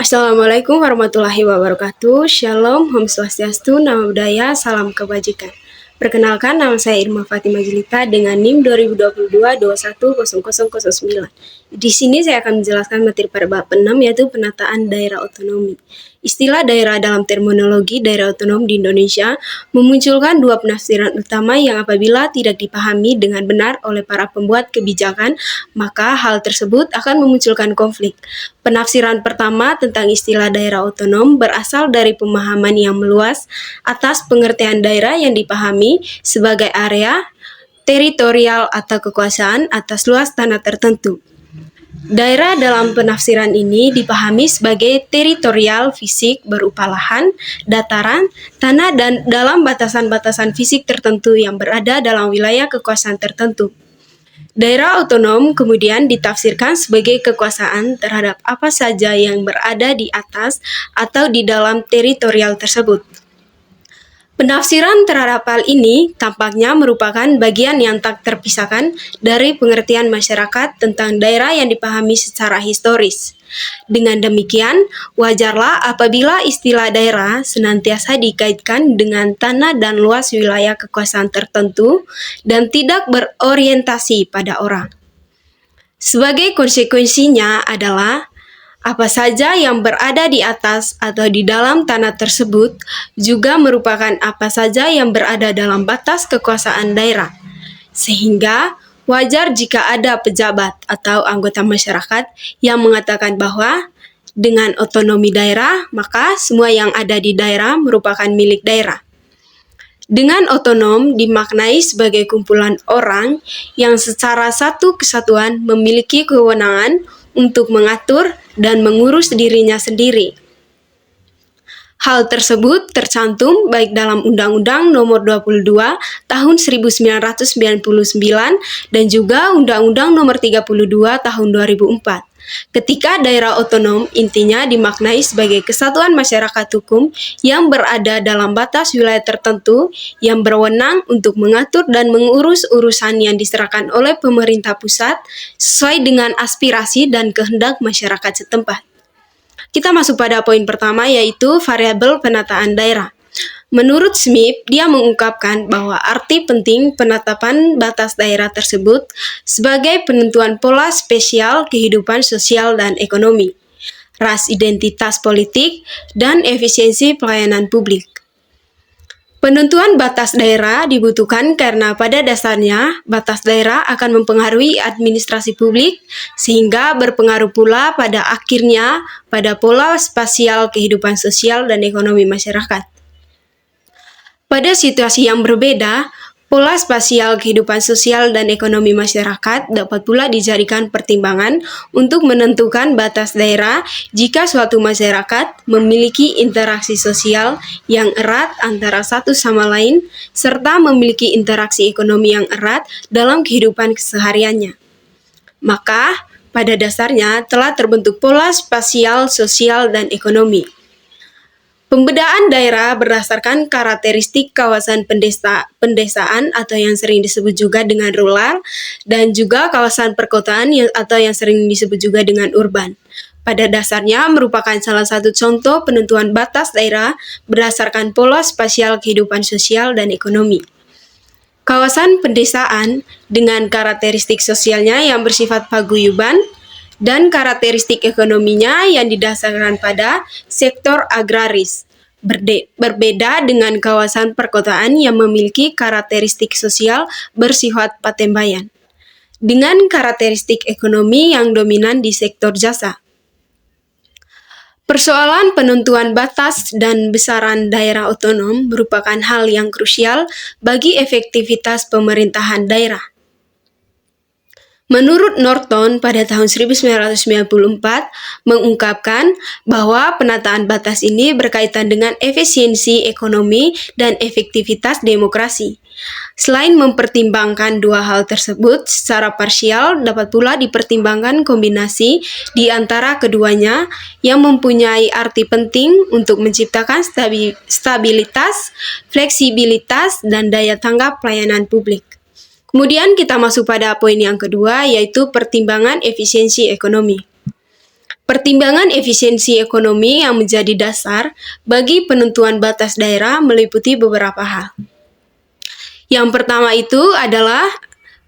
Assalamualaikum warahmatullahi wabarakatuh. Shalom, Om Swastiastu, Namo Buddhaya, Salam Kebajikan. Perkenalkan, nama saya Irma Fatimah Jelita dengan NIM 2022-210009. Di sini saya akan menjelaskan materi pada bab 6, yaitu penataan daerah otonomi. Istilah daerah dalam terminologi daerah otonom di Indonesia memunculkan dua penafsiran utama yang apabila tidak dipahami dengan benar oleh para pembuat kebijakan, maka hal tersebut akan memunculkan konflik. Penafsiran pertama tentang istilah daerah otonom berasal dari pemahaman yang meluas atas pengertian daerah yang dipahami sebagai area teritorial atau kekuasaan atas luas tanah tertentu. Daerah dalam penafsiran ini dipahami sebagai teritorial fisik berupa lahan, dataran, tanah dan dalam batasan-batasan fisik tertentu yang berada dalam wilayah kekuasaan tertentu. Daerah otonom kemudian ditafsirkan sebagai kekuasaan terhadap apa saja yang berada di atas atau di dalam teritorial tersebut. Penafsiran terhadap hal ini tampaknya merupakan bagian yang tak terpisahkan dari pengertian masyarakat tentang daerah yang dipahami secara historis. Dengan demikian, wajarlah apabila istilah daerah senantiasa dikaitkan dengan tanah dan luas wilayah kekuasaan tertentu dan tidak berorientasi pada orang. Sebagai konsekuensinya adalah apa saja yang berada di atas atau di dalam tanah tersebut juga merupakan apa saja yang berada dalam batas kekuasaan daerah. Sehingga wajar jika ada pejabat atau anggota masyarakat yang mengatakan bahwa dengan otonomi daerah, maka semua yang ada di daerah merupakan milik daerah. Dengan otonom dimaknai sebagai kumpulan orang yang secara satu kesatuan memiliki kewenangan untuk mengatur dan mengurus dirinya sendiri. Hal tersebut tercantum baik dalam Undang-Undang Nomor 22 Tahun 1999 dan juga Undang-Undang Nomor 32 Tahun 2004. Ketika daerah otonom intinya dimaknai sebagai kesatuan masyarakat hukum yang berada dalam batas wilayah tertentu yang berwenang untuk mengatur dan mengurus urusan yang diserahkan oleh pemerintah pusat sesuai dengan aspirasi dan kehendak masyarakat setempat. Kita masuk pada poin pertama, yaitu variabel penataan daerah. Menurut Smith, dia mengungkapkan bahwa arti penting penetapan batas daerah tersebut sebagai penentuan pola spesial kehidupan sosial dan ekonomi, ras identitas politik, dan efisiensi pelayanan publik. Penentuan batas daerah dibutuhkan karena pada dasarnya batas daerah akan mempengaruhi administrasi publik sehingga berpengaruh pula pada akhirnya pada pola spasial kehidupan sosial dan ekonomi masyarakat. Pada situasi yang berbeda, pola spasial kehidupan sosial dan ekonomi masyarakat dapat pula dijadikan pertimbangan untuk menentukan batas daerah jika suatu masyarakat memiliki interaksi sosial yang erat antara satu sama lain, serta memiliki interaksi ekonomi yang erat dalam kehidupan kesehariannya. Maka, pada dasarnya telah terbentuk pola spasial sosial dan ekonomi. Pembedaan daerah berdasarkan karakteristik kawasan pendesaan atau yang sering disebut juga dengan rural dan juga kawasan perkotaan atau yang sering disebut juga dengan urban. Pada dasarnya merupakan salah satu contoh penentuan batas daerah berdasarkan pola spasial kehidupan sosial dan ekonomi. Kawasan pendesaan dengan karakteristik sosialnya yang bersifat paguyuban dan karakteristik ekonominya yang didasarkan pada sektor agraris. Berbeda dengan kawasan perkotaan yang memiliki karakteristik sosial bersifat patembayan, dengan karakteristik ekonomi yang dominan di sektor jasa. Persoalan penentuan batas dan besaran daerah otonom merupakan hal yang krusial bagi efektivitas pemerintahan daerah. Menurut Norton pada tahun 1994 mengungkapkan bahwa penataan batas ini berkaitan dengan efisiensi ekonomi dan efektivitas demokrasi. Selain mempertimbangkan dua hal tersebut secara parsial, dapat pula dipertimbangkan kombinasi di antara keduanya yang mempunyai arti penting untuk menciptakan stabilitas, fleksibilitas, dan daya tanggap pelayanan publik. Kemudian kita masuk pada poin yang kedua, yaitu pertimbangan efisiensi ekonomi. Pertimbangan efisiensi ekonomi yang menjadi dasar bagi penentuan batas daerah meliputi beberapa hal. Yang pertama itu adalah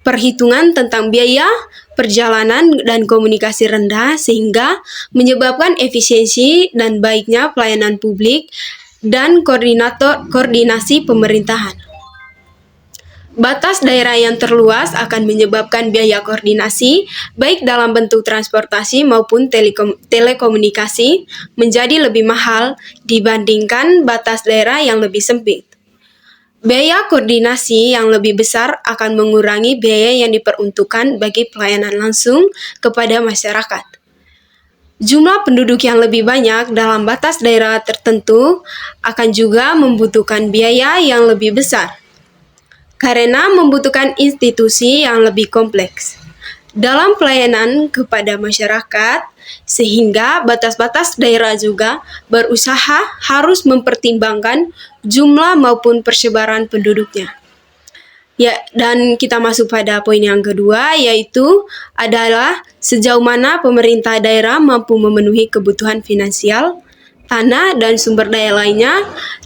perhitungan tentang biaya perjalanan dan komunikasi rendah sehingga menyebabkan efisiensi dan baiknya pelayanan publik dan koordinasi pemerintahan. Batas daerah yang terluas akan menyebabkan biaya koordinasi, baik dalam bentuk transportasi maupun telekomunikasi, menjadi lebih mahal dibandingkan batas daerah yang lebih sempit. Biaya koordinasi yang lebih besar akan mengurangi biaya yang diperuntukkan bagi pelayanan langsung kepada masyarakat. Jumlah penduduk yang lebih banyak dalam batas daerah tertentu akan juga membutuhkan biaya yang lebih besar, karena membutuhkan institusi yang lebih kompleks dalam pelayanan kepada masyarakat, sehingga batas-batas daerah juga berusaha harus mempertimbangkan jumlah maupun persebaran penduduknya. Ya, dan kita masuk pada poin yang kedua, yaitu adalah sejauh mana pemerintah daerah mampu memenuhi kebutuhan finansial, tanah, dan sumber daya lainnya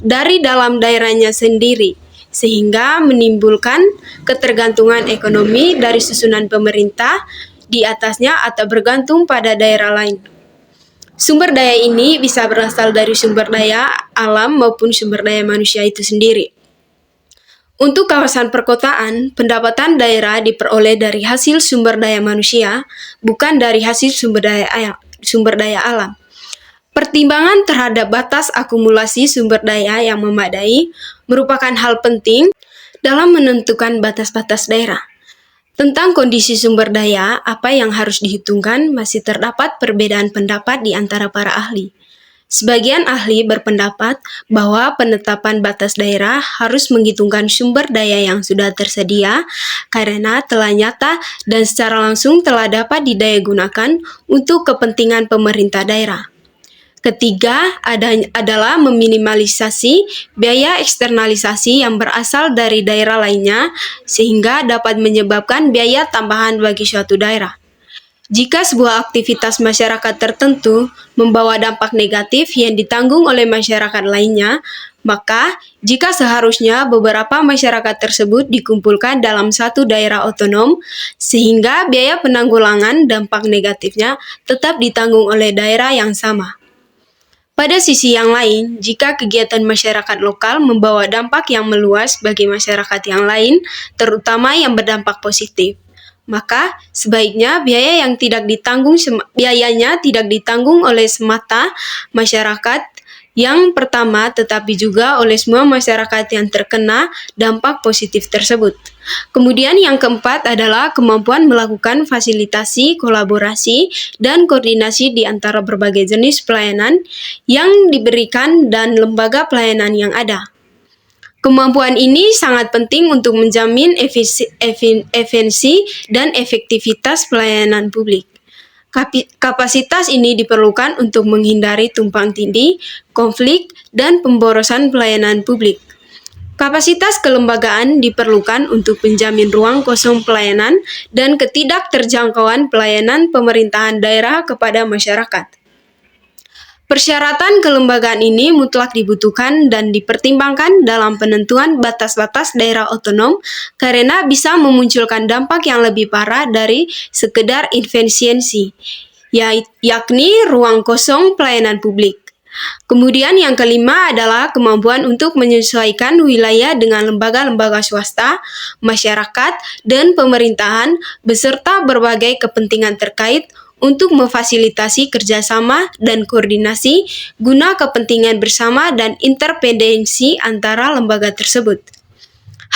dari dalam daerahnya sendiri, sehingga menimbulkan ketergantungan ekonomi dari susunan pemerintah di atasnya atau bergantung pada daerah lain. Sumber daya ini bisa berasal dari sumber daya alam maupun sumber daya manusia itu sendiri. Untuk kawasan perkotaan, pendapatan daerah diperoleh dari hasil sumber daya manusia, bukan dari hasil sumber daya alam. Pertimbangan terhadap batas akumulasi sumber daya yang memadai merupakan hal penting dalam menentukan batas-batas daerah. Tentang kondisi sumber daya, apa yang harus dihitungkan masih terdapat perbedaan pendapat di antara para ahli. Sebagian ahli berpendapat bahwa penetapan batas daerah harus menghitungkan sumber daya yang sudah tersedia karena telah nyata dan secara langsung telah dapat didayagunakan untuk kepentingan pemerintah daerah. Ketiga adalah meminimalisasi biaya eksternalisasi yang berasal dari daerah lainnya sehingga dapat menyebabkan biaya tambahan bagi suatu daerah. Jika sebuah aktivitas masyarakat tertentu membawa dampak negatif yang ditanggung oleh masyarakat lainnya, maka jika seharusnya beberapa masyarakat tersebut dikumpulkan dalam satu daerah otonom, sehingga biaya penanggulangan dampak negatifnya tetap ditanggung oleh daerah yang sama. Pada sisi yang lain, jika kegiatan masyarakat lokal membawa dampak yang meluas bagi masyarakat yang lain, terutama yang berdampak positif, maka sebaiknya biayanya tidak ditanggung oleh semata masyarakat yang pertama, tetapi juga oleh semua masyarakat yang terkena dampak positif tersebut. Kemudian yang keempat adalah kemampuan melakukan fasilitasi, kolaborasi, dan koordinasi di antara berbagai jenis pelayanan yang diberikan dan lembaga pelayanan yang ada. Kemampuan ini sangat penting untuk menjamin efisiensi dan efektivitas pelayanan publik. Kapasitas ini diperlukan untuk menghindari tumpang tindih, konflik, dan pemborosan pelayanan publik. Kapasitas kelembagaan diperlukan untuk menjamin ruang kosong pelayanan dan ketidakterjangkauan pelayanan pemerintahan daerah kepada masyarakat. Persyaratan kelembagaan ini mutlak dibutuhkan dan dipertimbangkan dalam penentuan batas-batas daerah otonom karena bisa memunculkan dampak yang lebih parah dari sekedar efisiensi, yakni ruang kosong pelayanan publik. Kemudian yang kelima adalah kemampuan untuk menyesuaikan wilayah dengan lembaga-lembaga swasta, masyarakat, dan pemerintahan beserta berbagai kepentingan terkait untuk memfasilitasi kerjasama dan koordinasi guna kepentingan bersama dan interdependensi antara lembaga tersebut.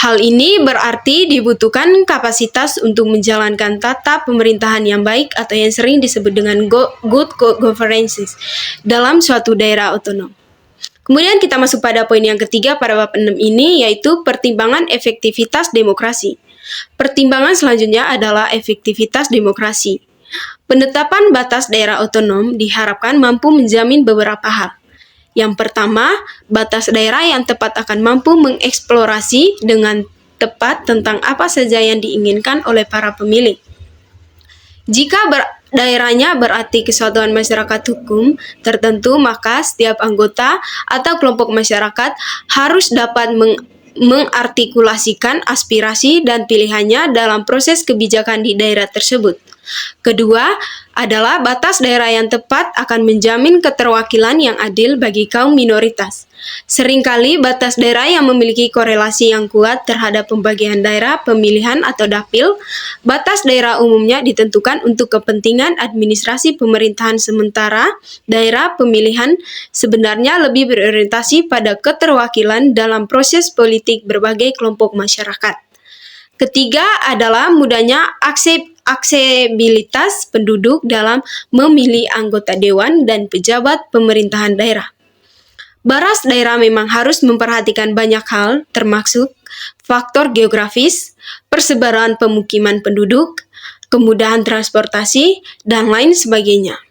Hal ini berarti dibutuhkan kapasitas untuk menjalankan tata pemerintahan yang baik atau yang sering disebut dengan good governance dalam suatu daerah otonom. Kemudian kita masuk pada poin yang ketiga pada bab 6 ini, yaitu pertimbangan efektivitas demokrasi. Pertimbangan selanjutnya adalah efektivitas demokrasi. Penetapan batas daerah otonom diharapkan mampu menjamin beberapa hal. Yang pertama, batas daerah yang tepat akan mampu mengeksplorasi dengan tepat tentang apa saja yang diinginkan oleh para pemilih. daerahnya berarti kesatuan masyarakat hukum tertentu, maka setiap anggota atau kelompok masyarakat harus dapat mengartikulasikan aspirasi dan pilihannya dalam proses kebijakan di daerah tersebut. Kedua adalah batas daerah yang tepat akan menjamin keterwakilan yang adil bagi kaum minoritas. Seringkali batas daerah yang memiliki korelasi yang kuat terhadap pembagian daerah pemilihan atau dapil. Batas daerah umumnya ditentukan untuk kepentingan administrasi pemerintahan, sementara daerah pemilihan sebenarnya lebih berorientasi pada keterwakilan dalam proses politik berbagai kelompok masyarakat. Ketiga adalah mudahnya aksesibilitas penduduk dalam memilih anggota dewan dan pejabat pemerintahan daerah. Batas daerah memang harus memperhatikan banyak hal, termasuk faktor geografis, persebaran pemukiman penduduk, kemudahan transportasi, dan lain sebagainya.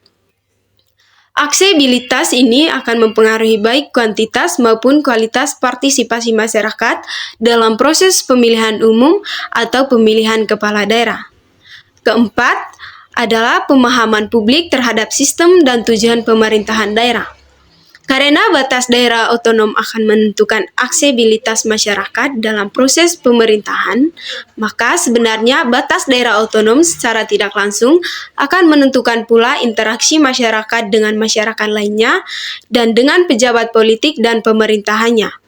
Aksesibilitas ini akan mempengaruhi baik kuantitas maupun kualitas partisipasi masyarakat dalam proses pemilihan umum atau pemilihan kepala daerah. Keempat adalah pemahaman publik terhadap sistem dan tujuan pemerintahan daerah. Karena batas daerah otonom akan menentukan aksesibilitas masyarakat dalam proses pemerintahan, maka sebenarnya batas daerah otonom secara tidak langsung akan menentukan pula interaksi masyarakat dengan masyarakat lainnya dan dengan pejabat politik dan pemerintahannya.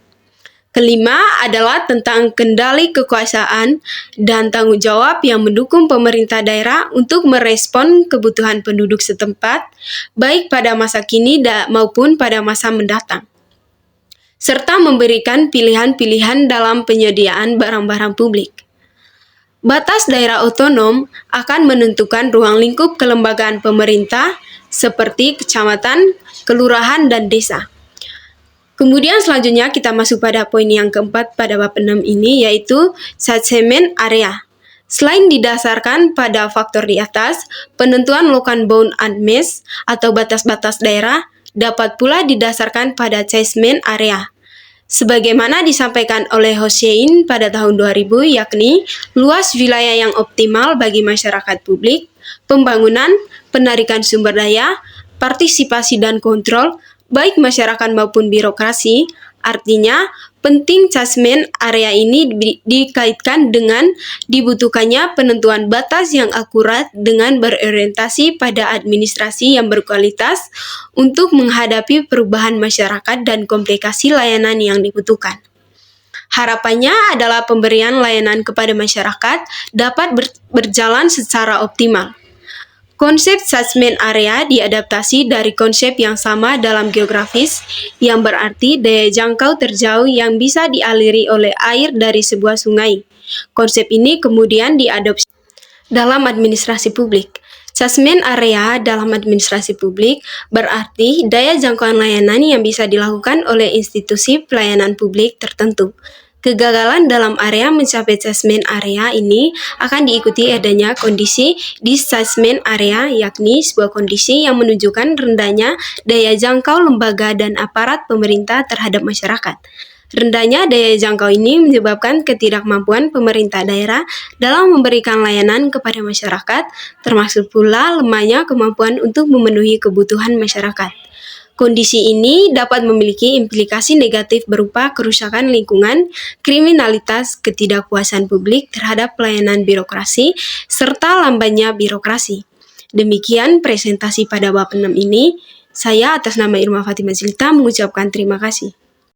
Kelima adalah tentang kendali kekuasaan dan tanggung jawab yang mendukung pemerintah daerah untuk merespon kebutuhan penduduk setempat, baik pada masa kini maupun pada masa mendatang, serta memberikan pilihan-pilihan dalam penyediaan barang-barang publik. Batas daerah otonom akan menentukan ruang lingkup kelembagaan pemerintah seperti kecamatan, kelurahan, dan desa. Kemudian selanjutnya kita masuk pada poin yang keempat pada bab 6 ini, yaitu catchment area. Selain didasarkan pada faktor di atas, penentuan local bound and mesh atau batas-batas daerah dapat pula didasarkan pada catchment area. Sebagaimana disampaikan oleh Hossein pada tahun 2000, yakni luas wilayah yang optimal bagi masyarakat publik, pembangunan, penarikan sumber daya, partisipasi dan kontrol, baik masyarakat maupun birokrasi. Artinya, penting catchment area ini dikaitkan dengan dibutuhkannya penentuan batas yang akurat dengan berorientasi pada administrasi yang berkualitas untuk menghadapi perubahan masyarakat dan komplikasi layanan yang dibutuhkan. Harapannya adalah pemberian layanan kepada masyarakat dapat berjalan secara optimal. Konsep catchment area diadaptasi dari konsep yang sama dalam geografis, yang berarti daya jangkau terjauh yang bisa dialiri oleh air dari sebuah sungai. Konsep ini kemudian diadopsi dalam administrasi publik. Catchment area dalam administrasi publik berarti daya jangkauan layanan yang bisa dilakukan oleh institusi pelayanan publik tertentu. Kegagalan dalam area mencapai catchment area ini akan diikuti adanya kondisi dis-catchment area, yakni sebuah kondisi yang menunjukkan rendahnya daya jangkau lembaga dan aparat pemerintah terhadap masyarakat. Rendahnya daya jangkau ini menyebabkan ketidakmampuan pemerintah daerah dalam memberikan layanan kepada masyarakat, termasuk pula lemahnya kemampuan untuk memenuhi kebutuhan masyarakat. Kondisi ini dapat memiliki implikasi negatif berupa kerusakan lingkungan, kriminalitas, ketidakpuasan publik terhadap pelayanan birokrasi, serta lambannya birokrasi. Demikian presentasi pada bab 6 ini. Saya atas nama Irma Fatimah Zilta mengucapkan terima kasih.